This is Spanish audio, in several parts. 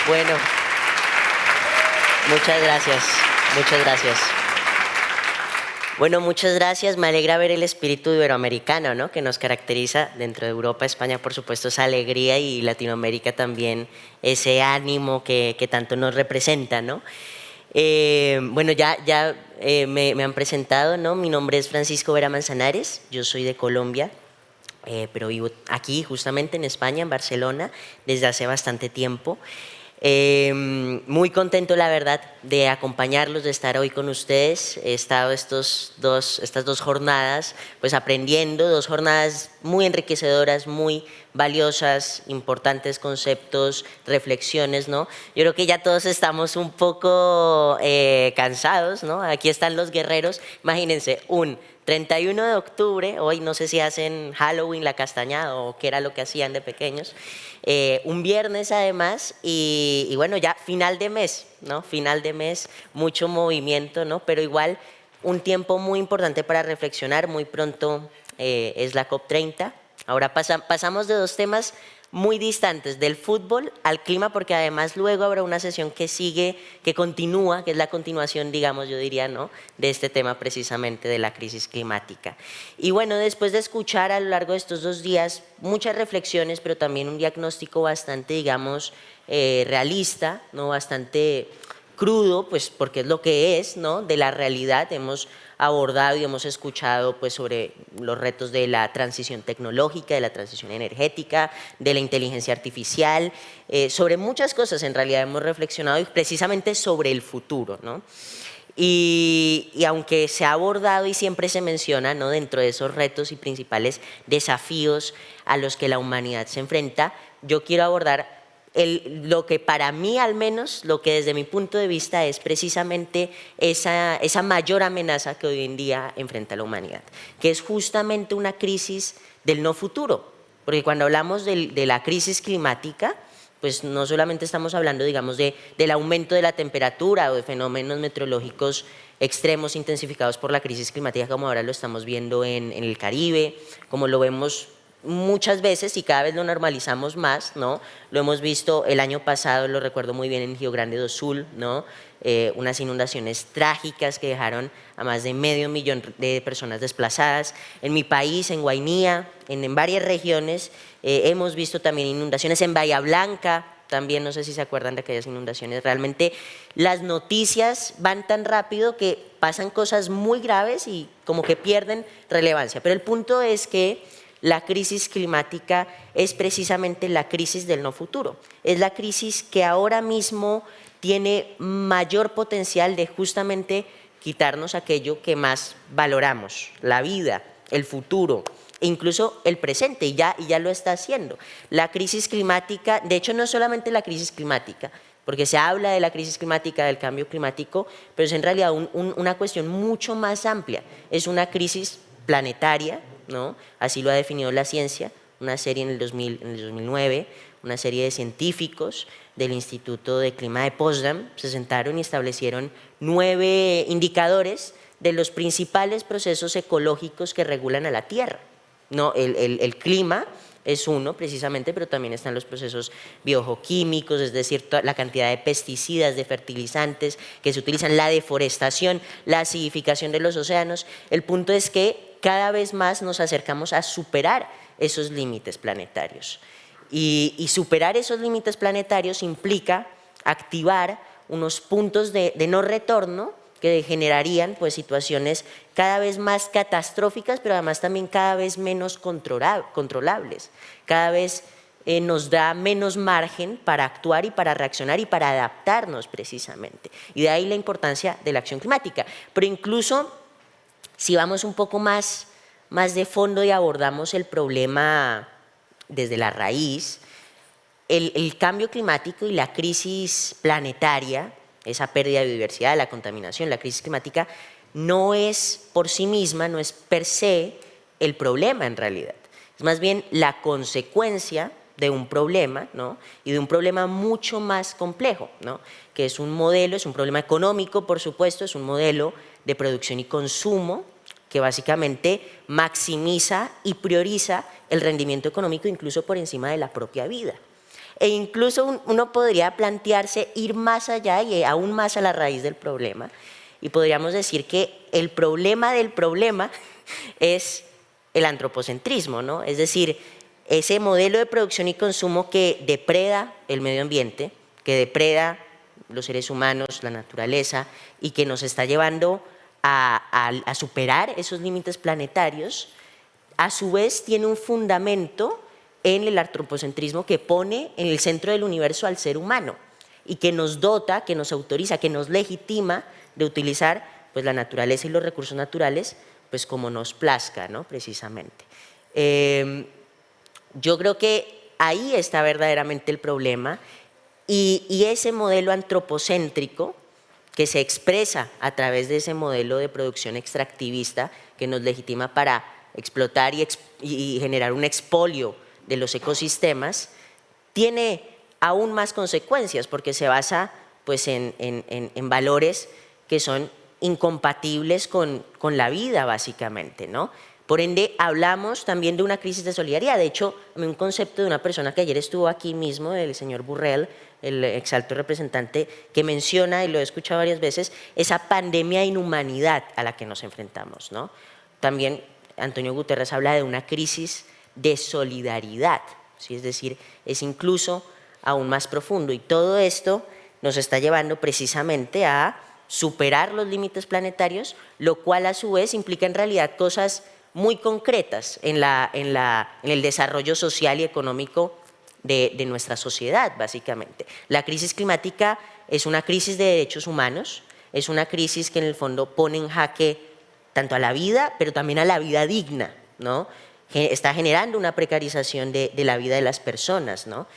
Bueno, muchas gracias, muchas gracias. Bueno, muchas gracias. Me alegra ver el espíritu iberoamericano, ¿no?, que nos caracteriza dentro de Europa, España, por supuesto, esa alegría, y Latinoamérica también, ese ánimo que tanto nos representa, ¿no? Bueno, me han presentado, ¿no? Mi nombre es Francisco Vera Manzanares, yo soy de Colombia, pero vivo aquí justamente en España, en Barcelona, desde hace bastante tiempo. Muy contento, la verdad, de acompañarlos, de estar hoy con ustedes. He estado estas dos jornadas pues aprendiendo, 2 jornadas muy enriquecedoras, muy valiosas, importantes conceptos, reflexiones, ¿no? Yo creo que ya todos estamos un poco cansados, ¿no? Aquí están los guerreros. Imagínense, un 31 de octubre, hoy no sé si hacen Halloween, la castañada o qué era lo que hacían de pequeños, un viernes además, y bueno, ya final de mes, ¿no? Final de mes, mucho movimiento, ¿no? Pero igual un tiempo muy importante para reflexionar. Muy pronto es la COP30. Ahora pasamos de 2 temas muy distantes, del fútbol al clima, porque además luego habrá una sesión que sigue, que continúa, que es la continuación, digamos, yo diría, ¿no?, de este tema precisamente de la crisis climática. Y bueno, después de escuchar a lo largo de estos 2 días muchas reflexiones, pero también un diagnóstico bastante, digamos, realista, ¿no?, bastante crudo, pues porque es lo que es, ¿no?, de la realidad. Hemos abordado y hemos escuchado pues sobre los retos de la transición tecnológica, de la transición energética, de la inteligencia artificial, sobre muchas cosas en realidad hemos reflexionado, y precisamente sobre el futuro, ¿no? Y aunque se ha abordado y siempre se menciona, ¿no?, dentro de esos retos y principales desafíos a los que la humanidad se enfrenta, yo quiero abordar lo que para mí, al menos, lo que desde mi punto de vista es precisamente esa mayor amenaza que hoy en día enfrenta la humanidad, que es justamente una crisis del no futuro, porque cuando hablamos de la crisis climática, pues no solamente estamos hablando, digamos, del aumento de la temperatura o de fenómenos meteorológicos extremos intensificados por la crisis climática, como ahora lo estamos viendo en el Caribe, como lo vemos muchas veces y cada vez lo normalizamos más, ¿no? Lo hemos visto el año pasado, lo recuerdo muy bien, en Rio Grande do Sul, ¿no? Unas inundaciones trágicas que dejaron a más de medio millón de personas desplazadas. En mi país, en Guainía, en varias regiones, hemos visto también inundaciones. En Bahía Blanca también, no sé si se acuerdan de aquellas inundaciones. Realmente las noticias van tan rápido que pasan cosas muy graves y como que pierden relevancia. Pero el punto es que la crisis climática es precisamente la crisis del no futuro. Es la crisis que ahora mismo tiene mayor potencial de justamente quitarnos aquello que más valoramos, la vida, el futuro, e incluso el presente, y ya lo está haciendo. La crisis climática, de hecho no solamente la crisis climática, porque se habla de la crisis climática, del cambio climático, pero es en realidad una cuestión mucho más amplia. Es una crisis planetaria, ¿no? Así lo ha definido la ciencia. Una serie en el 2009, una serie de científicos del Instituto de Clima de Potsdam se sentaron y establecieron 9 indicadores de los principales procesos ecológicos que regulan a la Tierra, ¿no? El clima es uno precisamente, pero también están los procesos biogeoquímicos, es decir, la cantidad de pesticidas, de fertilizantes que se utilizan, la deforestación, la acidificación de los océanos. El punto es que cada vez más nos acercamos a superar esos límites planetarios. Y superar esos límites planetarios implica activar unos puntos de no retorno que generarían pues situaciones cada vez más catastróficas, pero además también cada vez menos controlables. Cada vez nos da menos margen para actuar y para reaccionar y para adaptarnos precisamente. Y de ahí la importancia de la acción climática. Pero incluso si vamos un poco más de fondo y abordamos el problema desde la raíz, el cambio climático y la crisis planetaria, esa pérdida de biodiversidad, la contaminación, la crisis climática, no es por sí misma, no es per se el problema en realidad. Es más bien la consecuencia de un problema, ¿no? Y de un problema mucho más complejo, ¿no? Que es un modelo, es un problema económico, por supuesto, es un modelo de producción y consumo que básicamente maximiza y prioriza el rendimiento económico incluso por encima de la propia vida. E incluso uno podría plantearse ir más allá y aún más a la raíz del problema. Y podríamos decir que el problema del problema es el antropocentrismo, ¿no? Es decir, ese modelo de producción y consumo que depreda el medio ambiente, que depreda los seres humanos, la naturaleza, y que nos está llevando a superar esos límites planetarios, a su vez tiene un fundamento en el antropocentrismo que pone en el centro del universo al ser humano y que nos dota, que nos autoriza, que nos legitima de utilizar pues, la naturaleza y los recursos naturales pues, como nos plazca, ¿no? Precisamente. Yo creo que ahí está verdaderamente el problema y ese modelo antropocéntrico que se expresa a través de ese modelo de producción extractivista que nos legitima para explotar y generar un expolio de los ecosistemas, tiene aún más consecuencias porque se basa pues, en valores que son incompatibles con la vida básicamente, ¿no? Por ende, hablamos también de una crisis de solidaridad. De hecho, un concepto de una persona que ayer estuvo aquí mismo, el señor Borrell, el exalto representante, que menciona, y lo he escuchado varias veces, esa pandemia de inhumanidad a la que nos enfrentamos, ¿no? También Antonio Guterres habla de una crisis de solidaridad, ¿sí? Es decir, es incluso aún más profundo. Y todo esto nos está llevando precisamente a superar los límites planetarios, lo cual a su vez implica en realidad cosas muy concretas en el desarrollo social y económico de nuestra sociedad, básicamente. La crisis climática es una crisis de derechos humanos, es una crisis que en el fondo pone en jaque tanto a la vida, pero también a la vida digna, ¿no? Está generando una precarización de la vida de las personas, ¿no?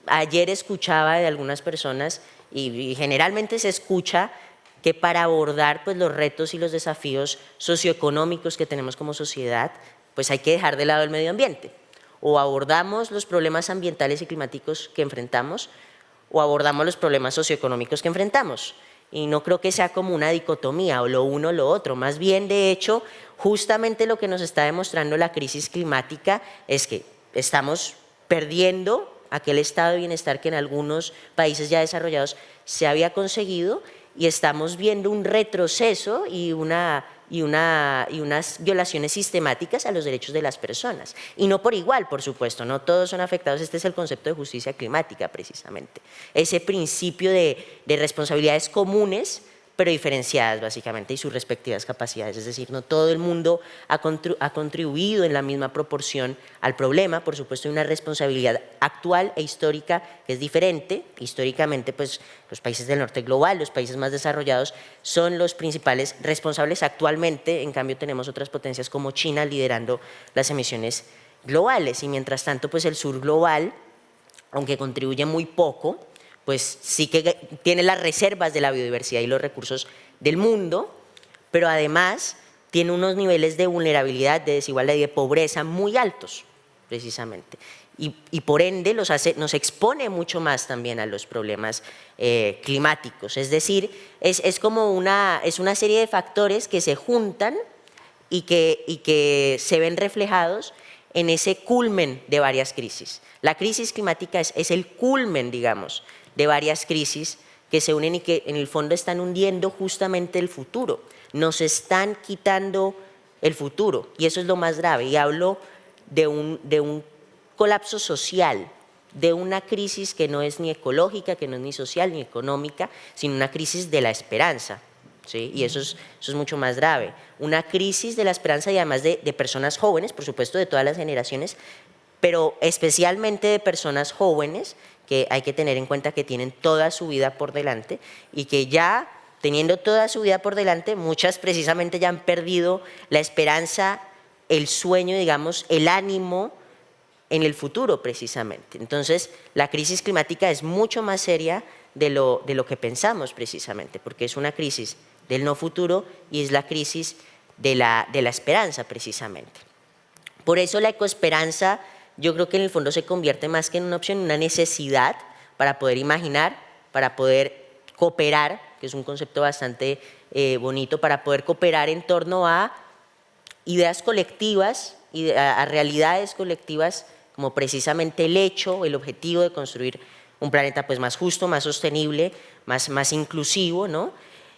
Ayer escuchaba de algunas personas, y generalmente se escucha, que para abordar pues, los retos y los desafíos socioeconómicos que tenemos como sociedad, pues hay que dejar de lado el medio ambiente. O abordamos los problemas ambientales y climáticos que enfrentamos, o abordamos los problemas socioeconómicos que enfrentamos. Y no creo que sea como una dicotomía, o lo uno o lo otro. Más bien, de hecho, justamente lo que nos está demostrando la crisis climática es que estamos perdiendo aquel estado de bienestar que en algunos países ya desarrollados se había conseguido, y estamos viendo un retroceso y unas violaciones sistemáticas a los derechos de las personas. Y no por igual, por supuesto, no todos son afectados. Este es el concepto de justicia climática, precisamente. Ese principio de responsabilidades comunes, pero diferenciadas, básicamente, y sus respectivas capacidades. Es decir, no todo el mundo ha contribuido en la misma proporción al problema. Por supuesto, hay una responsabilidad actual e histórica que es diferente. Históricamente, pues, los países del norte global, los países más desarrollados, son los principales responsables actualmente. En cambio, tenemos otras potencias como China liderando las emisiones globales. Y mientras tanto, pues, el sur global, aunque contribuye muy poco, pues sí que tiene las reservas de la biodiversidad y los recursos del mundo, pero además tiene unos niveles de vulnerabilidad, de desigualdad y de pobreza muy altos, precisamente. Y por ende nos expone mucho más también a los problemas climáticos. Es decir, es una serie de factores que se juntan y que se ven reflejados en ese culmen de varias crisis. La crisis climática es el culmen, digamos, de varias crisis que se unen y que en el fondo están hundiendo justamente el futuro. Nos están quitando el futuro y eso es lo más grave. Y hablo de un colapso social, de una crisis que no es ni ecológica, que no es ni social ni económica, sino una crisis de la esperanza. ¿Sí? Y eso es mucho más grave. Una crisis de la esperanza y además de personas jóvenes, por supuesto de todas las generaciones, pero especialmente de personas jóvenes que hay que tener en cuenta que tienen toda su vida por delante y que ya teniendo toda su vida por delante, muchas precisamente ya han perdido la esperanza, el sueño, digamos, el ánimo en el futuro precisamente. Entonces, la crisis climática es mucho más seria de lo que pensamos precisamente, porque es una crisis del no futuro y es la crisis de la esperanza precisamente. Por eso la ecoesperanza yo creo que en el fondo se convierte más que en una opción, en una necesidad para poder imaginar, para poder cooperar, que es un concepto bastante bonito, para poder cooperar en torno a ideas colectivas, a realidades colectivas como precisamente el hecho, el objetivo de construir un planeta pues más justo, más sostenible, más inclusivo, ¿no?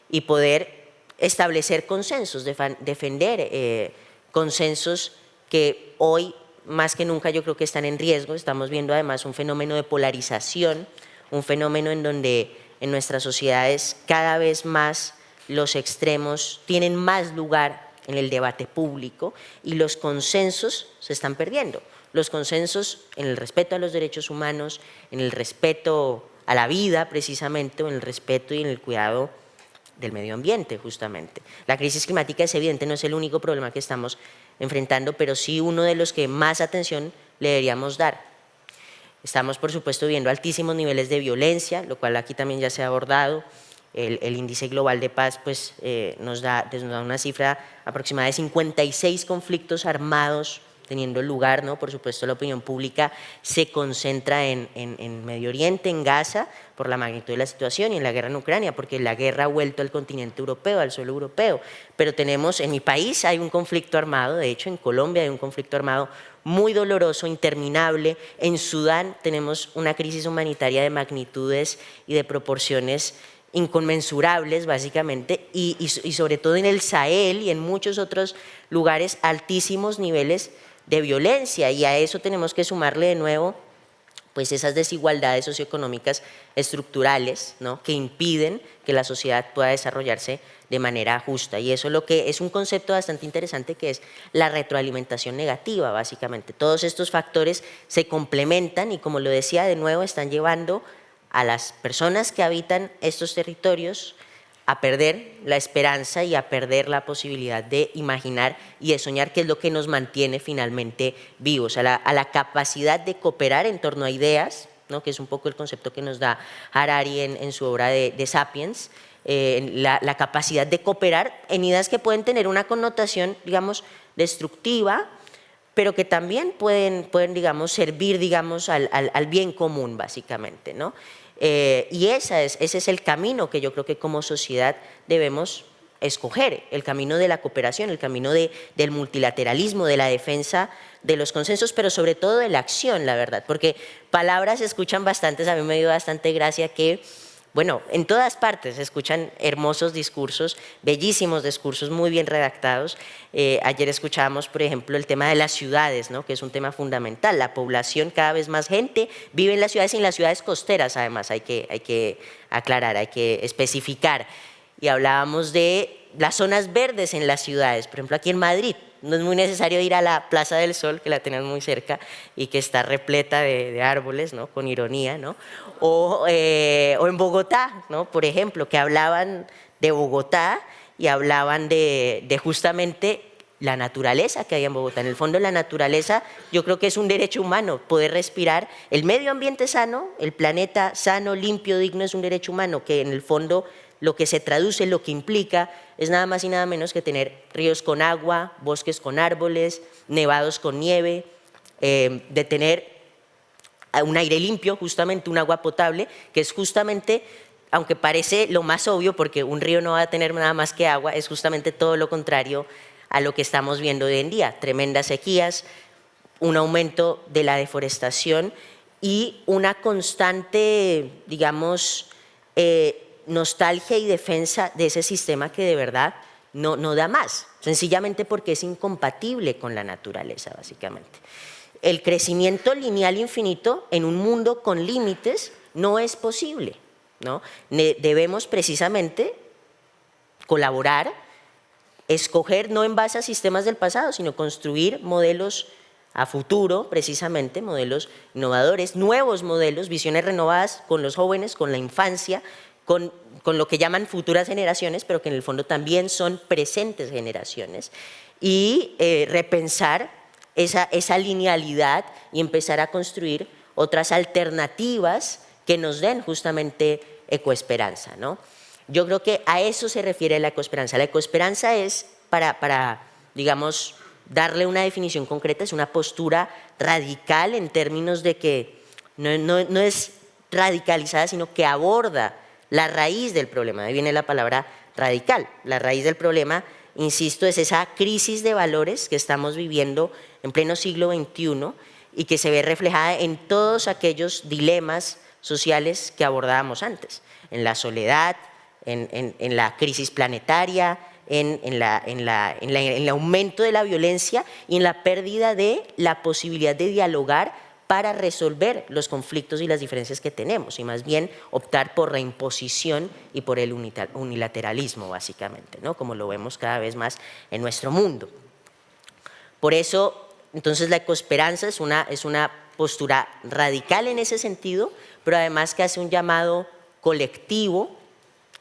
Y poder establecer consensos, defender consensos que hoy más que nunca yo creo que están en riesgo. Estamos viendo además un fenómeno de polarización, un fenómeno en donde en nuestras sociedades cada vez más los extremos tienen más lugar en el debate público y los consensos se están perdiendo. Los consensos en el respeto a los derechos humanos, en el respeto a la vida precisamente, o en el respeto y en el cuidado del medio ambiente justamente. La crisis climática es evidente, no es el único problema que estamos enfrentando, pero sí uno de los que más atención le deberíamos dar. Estamos por supuesto viendo altísimos niveles de violencia, lo cual aquí también ya se ha abordado. El índice global de paz pues, nos da una cifra aproximada de 56 conflictos armados teniendo lugar, ¿no? Por supuesto la opinión pública se concentra en Medio Oriente, en Gaza, por la magnitud de la situación, y en la guerra en Ucrania, porque la guerra ha vuelto al continente europeo, al suelo europeo. Pero tenemos, en mi país hay un conflicto armado, de hecho en Colombia hay un conflicto armado muy doloroso, interminable. En Sudán tenemos una crisis humanitaria de magnitudes y de proporciones inconmensurables básicamente, y sobre todo en el Sahel y en muchos otros lugares altísimos niveles de violencia, y a eso tenemos que sumarle de nuevo pues esas desigualdades socioeconómicas estructurales, ¿no? Que impiden que la sociedad pueda desarrollarse de manera justa, y eso lo que es un concepto bastante interesante, que es la retroalimentación negativa básicamente. Todos estos factores se complementan y, como lo decía de nuevo, están llevando a las personas que habitan estos territorios a perder la esperanza y a perder la posibilidad de imaginar y de soñar, que es lo que nos mantiene finalmente vivos, a la capacidad de cooperar en torno a ideas, ¿no? Que es un poco el concepto que nos da Harari en su obra de Sapiens, la capacidad de cooperar en ideas que pueden tener una connotación, digamos, destructiva, pero que también pueden digamos, servir, digamos, al bien común, básicamente, ¿no? Y ese es el camino que yo creo que como sociedad debemos escoger, el camino de la cooperación, el camino del multilateralismo, de la defensa de los consensos, pero sobre todo de la acción, la verdad, porque palabras se escuchan bastantes. A mí me dio bastante gracia que, bueno, en todas partes se escuchan hermosos discursos, bellísimos discursos, muy bien redactados. Ayer escuchábamos, por ejemplo, el tema de las ciudades, ¿no? Que es un tema fundamental. La población, cada vez más gente vive en las ciudades y en las ciudades costeras, además, hay que aclarar, hay que especificar. Y hablábamos de las zonas verdes en las ciudades, por ejemplo, aquí en Madrid. No es muy necesario ir a la Plaza del Sol, que la tenemos muy cerca y que está repleta de árboles, ¿no? Con ironía, ¿no? O en Bogotá, ¿no? Por ejemplo, que hablaban de Bogotá y hablaban de justamente la naturaleza que hay en Bogotá. En el fondo, la naturaleza yo creo que es un derecho humano, poder respirar. El medio ambiente sano, el planeta sano, limpio, digno, es un derecho humano que en el fondo lo que se traduce, lo que implica, es nada más y nada menos que tener ríos con agua, bosques con árboles, nevados con nieve, de tener un aire limpio, justamente un agua potable, que es justamente, aunque parece lo más obvio, porque un río no va a tener nada más que agua, es justamente todo lo contrario a lo que estamos viendo hoy en día. Tremendas sequías, un aumento de la deforestación y una constante, digamos, nostalgia y defensa de ese sistema que de verdad no da más, sencillamente porque es incompatible con la naturaleza, básicamente. El crecimiento lineal infinito en un mundo con límites no es posible, ¿no? Debemos precisamente colaborar, escoger no en base a sistemas del pasado, sino construir modelos a futuro, precisamente, modelos innovadores, nuevos modelos, visiones renovadas con los jóvenes, con la infancia, con lo que llaman futuras generaciones, pero que en el fondo también son presentes generaciones, y repensar esa linealidad y empezar a construir otras alternativas que nos den justamente ecoesperanza, ¿no? Yo creo que a eso se refiere la ecoesperanza. La ecoesperanza es, para digamos, darle una definición concreta, es una postura radical en términos de que no es radicalizada, sino que aborda la raíz del problema. Ahí viene la palabra radical. La raíz del problema, insisto, es esa crisis de valores que estamos viviendo en pleno siglo XXI, y que se ve reflejada en todos aquellos dilemas sociales que abordábamos antes, en la soledad, en la crisis planetaria, en el aumento de la violencia y en la pérdida de la posibilidad de dialogar para resolver los conflictos y las diferencias que tenemos, y más bien optar por la imposición y por el unilateralismo, básicamente, ¿no? Como lo vemos cada vez más en nuestro mundo. Por eso, entonces, la ecoesperanza es una postura radical en ese sentido, pero además que hace un llamado colectivo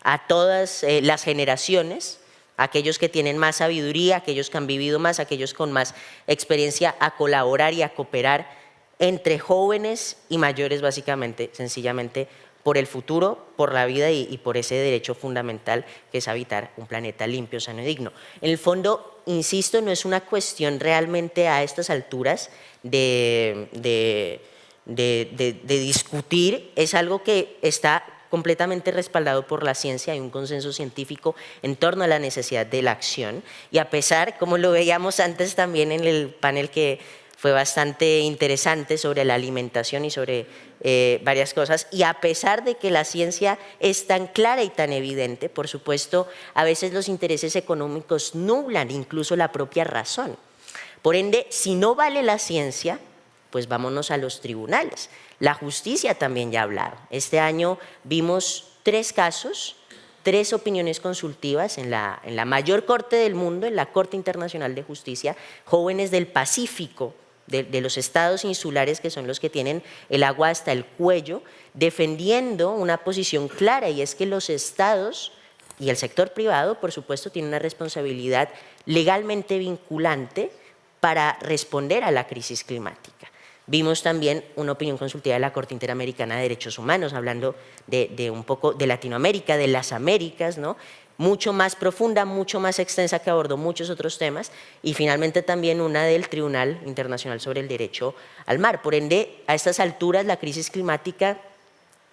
a todas las generaciones, aquellos que tienen más sabiduría, aquellos que han vivido más, aquellos con más experiencia, a colaborar y a cooperar entre jóvenes y mayores, básicamente, sencillamente, por el futuro, por la vida y por ese derecho fundamental que es habitar un planeta limpio, sano y digno. En el fondo, insisto, no es una cuestión realmente a estas alturas de discutir, es algo que está completamente respaldado por la ciencia, hay un consenso científico en torno a la necesidad de la acción, y a pesar, como lo veíamos antes también en el panel que fue bastante interesante sobre la alimentación y sobre varias cosas, y a pesar de que la ciencia es tan clara y tan evidente, por supuesto, a veces los intereses económicos nublan incluso la propia razón. Por ende, si no vale la ciencia, pues vámonos a los tribunales. La justicia también ya ha hablado. Este año vimos 3 casos, 3 opiniones consultivas en la mayor corte del mundo, en la Corte Internacional de Justicia, jóvenes del Pacífico, de los estados insulares, que son los que tienen el agua hasta el cuello, defendiendo una posición clara, y es que los estados y el sector privado, por supuesto, tienen una responsabilidad legalmente vinculante para responder a la crisis climática. Vimos también una opinión consultiva de la Corte Interamericana de Derechos Humanos, hablando de un poco de Latinoamérica, de las Américas, ¿no? Mucho más profunda, mucho más extensa, que abordó muchos otros temas, y finalmente también una del Tribunal Internacional sobre el Derecho al Mar. Por ende, a estas alturas la crisis climática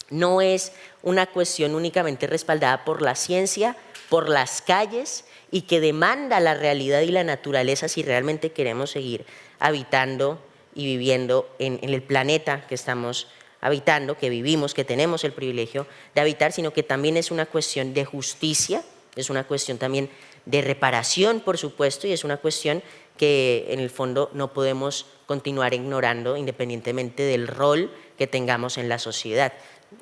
no es una cuestión únicamente respaldada por la ciencia, por las calles, y que demanda la realidad y la naturaleza si realmente queremos seguir habitando y viviendo en el planeta que estamos habitando, que vivimos, que tenemos el privilegio de habitar, sino que también es una cuestión de justicia, es una cuestión también de reparación, por supuesto, y es una cuestión que en el fondo no podemos continuar ignorando independientemente del rol que tengamos en la sociedad.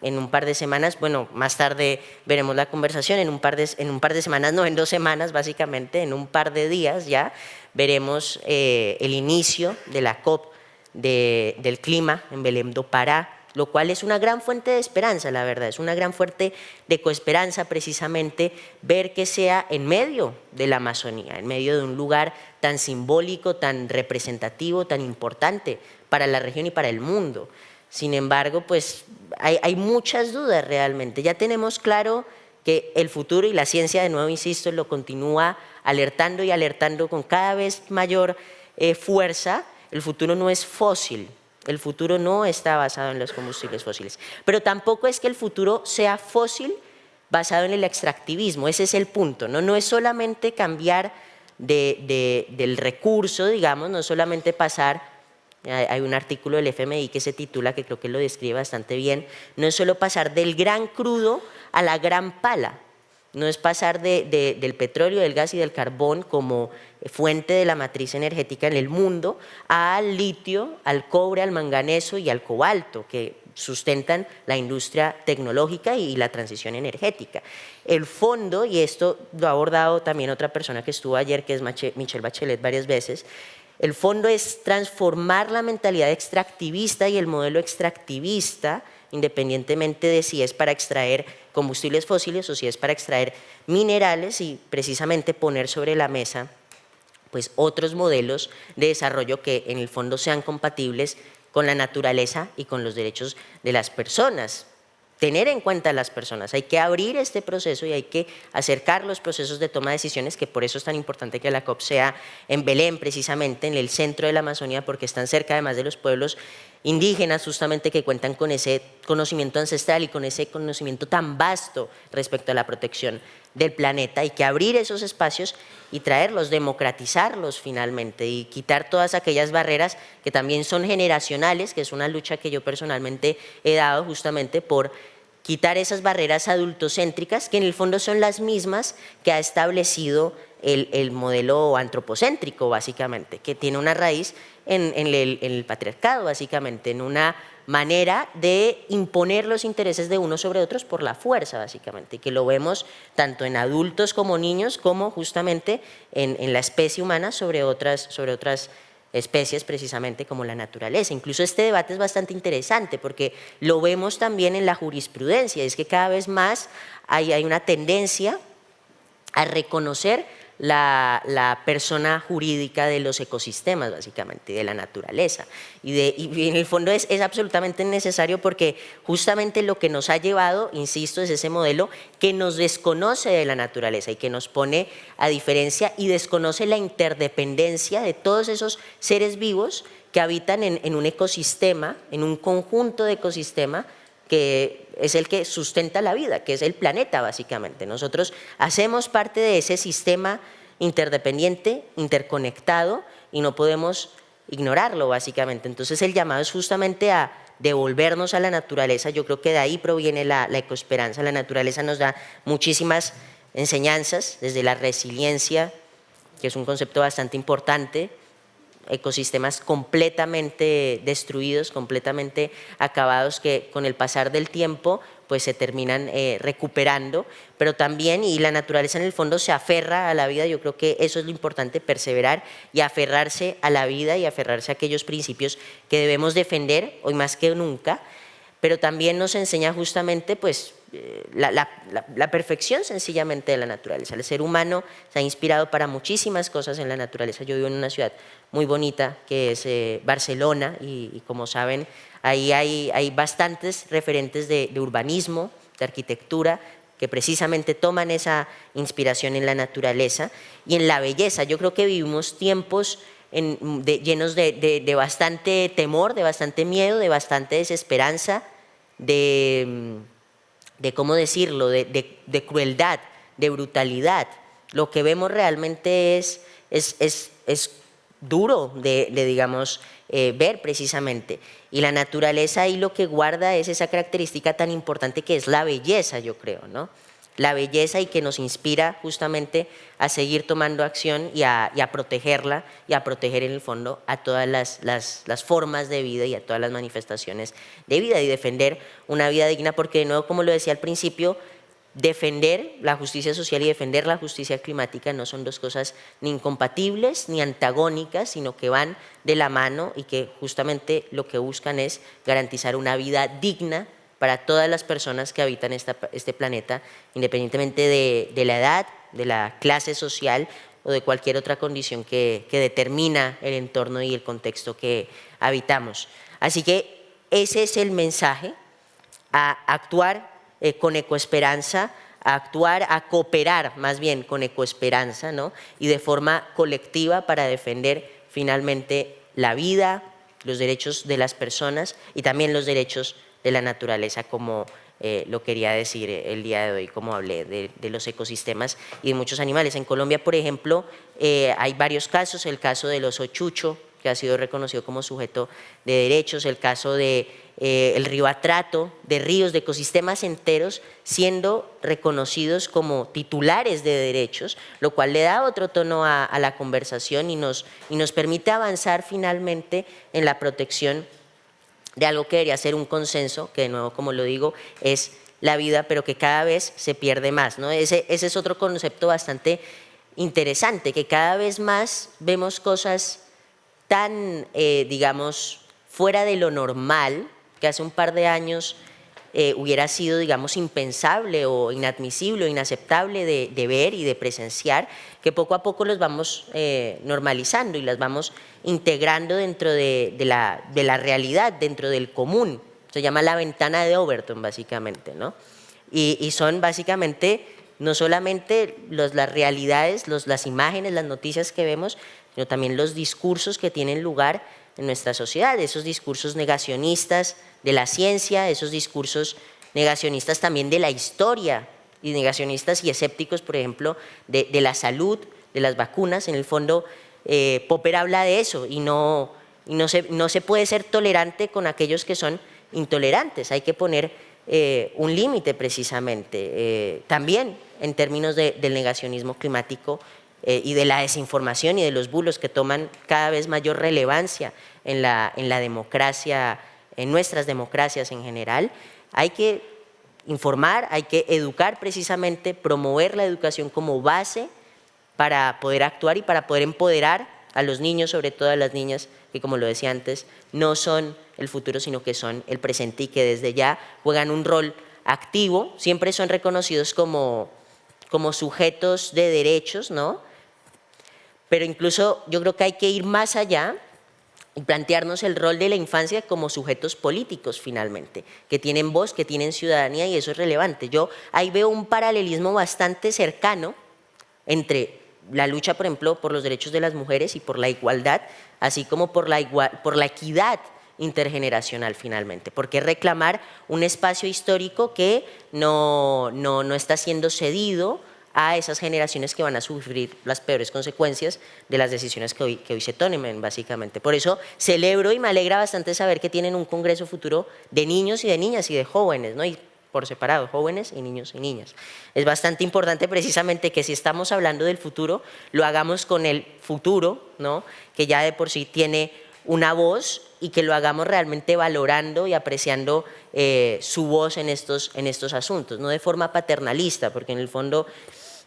En un par de semanas, bueno, más tarde veremos la conversación, en un par de semanas, no, en 2 semanas básicamente, en un par de días ya, veremos el inicio de la COP del clima en Belém do Pará, lo cual es una gran fuente de esperanza, la verdad, es una gran fuente de coesperanza precisamente ver que sea en medio de la Amazonía, en medio de un lugar tan simbólico, tan representativo, tan importante para la región y para el mundo. Sin embargo, pues hay muchas dudas realmente. Ya tenemos claro que el futuro, y la ciencia, de nuevo insisto, lo continúa alertando y alertando con cada vez mayor fuerza. El futuro no es fósil, el futuro no está basado en los combustibles fósiles, pero tampoco es que el futuro sea fósil basado en el extractivismo, ese es el punto, no es solamente cambiar del recurso, digamos, no solamente pasar, hay un artículo del FMI que se titula, que creo que lo describe bastante bien, no es solo pasar del gran crudo a la gran pala, no es pasar del petróleo, del gas y del carbón como fuente de la matriz energética en el mundo al litio, al cobre, al manganeso y al cobalto, que sustentan la industria tecnológica y la transición energética. El fondo, y esto lo ha abordado también otra persona que estuvo ayer, que es Michelle Bachelet, varias veces, el fondo es transformar la mentalidad extractivista y el modelo extractivista, independientemente de si es para extraer combustibles fósiles o si es para extraer minerales, y precisamente poner sobre la mesa pues otros modelos de desarrollo que en el fondo sean compatibles con la naturaleza y con los derechos de las personas. Tener en cuenta a las personas, hay que abrir este proceso y hay que acercar los procesos de toma de decisiones, que por eso es tan importante que la COP sea en Belém, precisamente en el centro de la Amazonía, porque están cerca además de los pueblos indígenas justamente que cuentan con ese conocimiento ancestral y con ese conocimiento tan vasto respecto a la protección del planeta. Hay que abrir esos espacios y traerlos, democratizarlos finalmente y quitar todas aquellas barreras que también son generacionales, que es una lucha que yo personalmente he dado justamente por quitar esas barreras adultocéntricas que en el fondo son las mismas que ha establecido el modelo antropocéntrico básicamente, que tiene una raíz en el patriarcado básicamente, en una manera de imponer los intereses de unos sobre otros por la fuerza básicamente, y que lo vemos tanto en adultos como niños como justamente en la especie humana sobre otras especies precisamente como la naturaleza. Incluso este debate es bastante interesante porque lo vemos también en la jurisprudencia, es que cada vez más hay una tendencia a reconocer la persona jurídica de los ecosistemas básicamente, de la naturaleza y en el fondo es absolutamente necesario porque justamente lo que nos ha llevado, insisto, es ese modelo que nos desconoce de la naturaleza y que nos pone a diferencia y desconoce la interdependencia de todos esos seres vivos que habitan en un ecosistema, en un conjunto de ecosistema que es el que sustenta la vida, que es el planeta básicamente. Nosotros hacemos parte de ese sistema interdependiente, interconectado y no podemos ignorarlo básicamente. Entonces el llamado es justamente a devolvernos a la naturaleza. Yo creo que de ahí proviene la ecoesperanza. La naturaleza nos da muchísimas enseñanzas, desde la resiliencia, que es un concepto bastante importante, ecosistemas completamente destruidos, completamente acabados que con el pasar del tiempo pues se terminan recuperando, pero también, y la naturaleza en el fondo se aferra a la vida, yo creo que eso es lo importante, perseverar y aferrarse a la vida y aferrarse a aquellos principios que debemos defender hoy más que nunca, pero también nos enseña justamente pues la perfección sencillamente de la naturaleza. El ser humano se ha inspirado para muchísimas cosas en la naturaleza. Yo vivo en una ciudad muy bonita que es Barcelona y como saben ahí hay bastantes referentes de urbanismo, de arquitectura, que precisamente toman esa inspiración en la naturaleza y en la belleza. Yo creo que vivimos tiempos llenos de bastante temor, de bastante miedo, de bastante desesperanza, de ¿cómo decirlo?, de crueldad, de brutalidad. Lo que vemos realmente es duro digamos, ver precisamente. Y la naturaleza ahí lo que guarda es esa característica tan importante que es la belleza, yo creo, ¿no? La belleza y que nos inspira justamente a seguir tomando acción y a protegerla y a proteger en el fondo a todas las formas de vida y a todas las manifestaciones de vida y defender una vida digna porque de nuevo, como lo decía al principio, defender la justicia social y defender la justicia climática no son dos cosas ni incompatibles ni antagónicas, sino que van de la mano y que justamente lo que buscan es garantizar una vida digna para todas las personas que habitan este planeta, independientemente de la edad, de la clase social o de cualquier otra condición que determina el entorno y el contexto que habitamos. Así que ese es el mensaje, a actuar con ecoesperanza, a actuar, a cooperar más bien con ecoesperanza, ¿no? Y de forma colectiva para defender finalmente la vida, los derechos de las personas y también los derechos de la naturaleza, como lo quería decir el día de hoy, como hablé de los ecosistemas y de muchos animales. En Colombia, por ejemplo, hay varios casos, el caso del oso chucho, que ha sido reconocido como sujeto de derechos, el caso de el río Atrato, de ríos, de ecosistemas enteros siendo reconocidos como titulares de derechos, lo cual le da otro tono a la conversación y nos permite avanzar finalmente en la protección de algo que debería ser un consenso, que de nuevo, como lo digo, es la vida, pero que cada vez se pierde más, ¿no? Ese es otro concepto bastante interesante, que cada vez más vemos cosas tan, digamos, fuera de lo normal, que hace un par de años hubiera sido, digamos, impensable o inadmisible o inaceptable de ver y de presenciar, que poco a poco los vamos normalizando y las vamos integrando dentro de la realidad, dentro del común. Se llama la ventana de Overton, básicamente, ¿no? Y son básicamente no solamente las realidades, las imágenes, las noticias que vemos, sino también los discursos que tienen lugar en nuestra sociedad, esos discursos negacionistas de la ciencia, esos discursos negacionistas también de la historia, y negacionistas y escépticos, por ejemplo, de la salud, de las vacunas. En el fondo, Popper habla de eso y no se puede ser tolerante con aquellos que son intolerantes. Hay que poner un límite precisamente, también en términos del negacionismo climático y de la desinformación y de los bulos que toman cada vez mayor relevancia en la democracia, en nuestras democracias en general. Hay que informar, hay que educar precisamente, promover la educación como base para poder actuar y para poder empoderar a los niños, sobre todo a las niñas, que como lo decía antes, no son el futuro, sino que son el presente y que desde ya juegan un rol activo, siempre son reconocidos como sujetos de derechos, ¿no? Pero incluso yo creo que hay que ir más allá y plantearnos el rol de la infancia como sujetos políticos finalmente, que tienen voz, que tienen ciudadanía, y eso es relevante. Yo ahí veo un paralelismo bastante cercano entre la lucha, por ejemplo, por los derechos de las mujeres y por la igualdad, así como por la equidad intergeneracional finalmente, porque reclamar un espacio histórico que no está siendo cedido a esas generaciones que van a sufrir las peores consecuencias de las decisiones que hoy se tomen, básicamente. Por eso celebro y me alegra bastante saber que tienen un congreso futuro de niños y de niñas y de jóvenes, ¿no? Y por separado, jóvenes y niños y niñas. Es bastante importante precisamente que si estamos hablando del futuro, lo hagamos con el futuro, ¿no? Que ya de por sí tiene una voz, y que lo hagamos realmente valorando y apreciando su voz en estos asuntos, no de forma paternalista, porque en el fondo,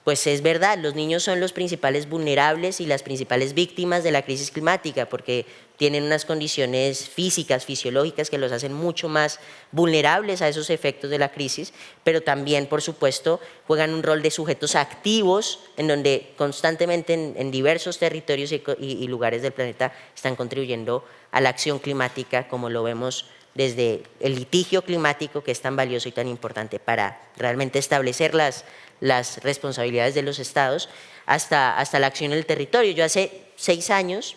pues es verdad, los niños son los principales vulnerables y las principales víctimas de la crisis climática, porque tienen unas condiciones físicas, fisiológicas, que los hacen mucho más vulnerables a esos efectos de la crisis, pero también, por supuesto, juegan un rol de sujetos activos, en donde constantemente en diversos territorios y lugares del planeta están contribuyendo a la acción climática, como lo vemos desde el litigio climático, que es tan valioso y tan importante para realmente establecer las responsabilidades de los estados, hasta la acción en el territorio. Yo hace 6 años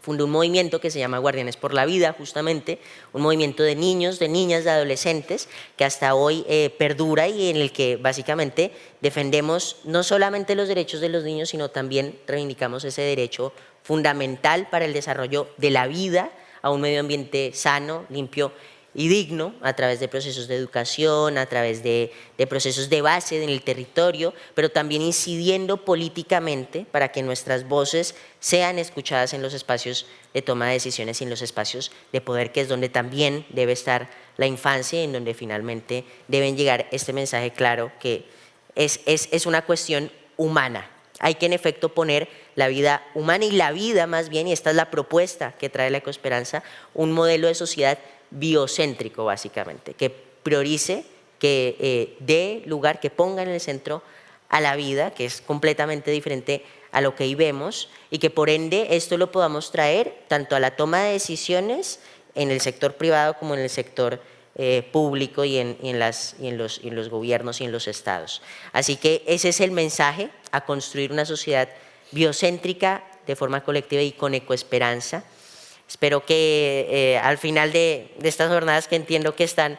fundé un movimiento que se llama Guardianes por la Vida, justamente, un movimiento de niños, de niñas, de adolescentes, que hasta hoy perdura, y en el que básicamente defendemos no solamente los derechos de los niños, sino también reivindicamos ese derecho fundamental para el desarrollo de la vida a un medio ambiente sano, limpio y digno, a través de procesos de educación, a través de procesos de base en el territorio, pero también incidiendo políticamente para que nuestras voces sean escuchadas en los espacios de toma de decisiones y en los espacios de poder, que es donde también debe estar la infancia, y en donde finalmente deben llegar este mensaje claro, que es una cuestión humana. Hay que en efecto poner la vida humana y la vida más bien, y esta es la propuesta que trae la Ecoesperanza, un modelo de sociedad biocéntrico básicamente, que priorice, que dé lugar, que ponga en el centro a la vida, que es completamente diferente a lo que hoy vemos, y que por ende esto lo podamos traer tanto a la toma de decisiones en el sector privado como en el sector público y en los gobiernos y en los estados. Así que ese es el mensaje, a construir una sociedad biocéntrica de forma colectiva y con ecoesperanza. Espero que al final de estas jornadas, que entiendo que están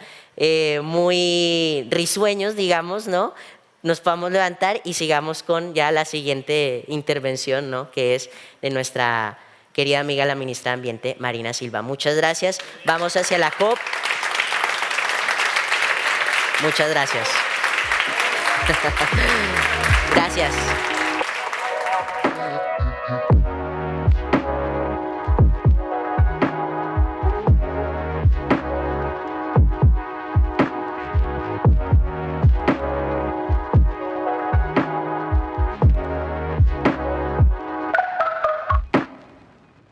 muy risueños, digamos, ¿no?, nos podamos levantar y sigamos con ya la siguiente intervención, ¿no?, que es de nuestra querida amiga, la ministra de Ambiente, Marina Silva. Muchas gracias. Vamos hacia la COP. Muchas gracias. Gracias.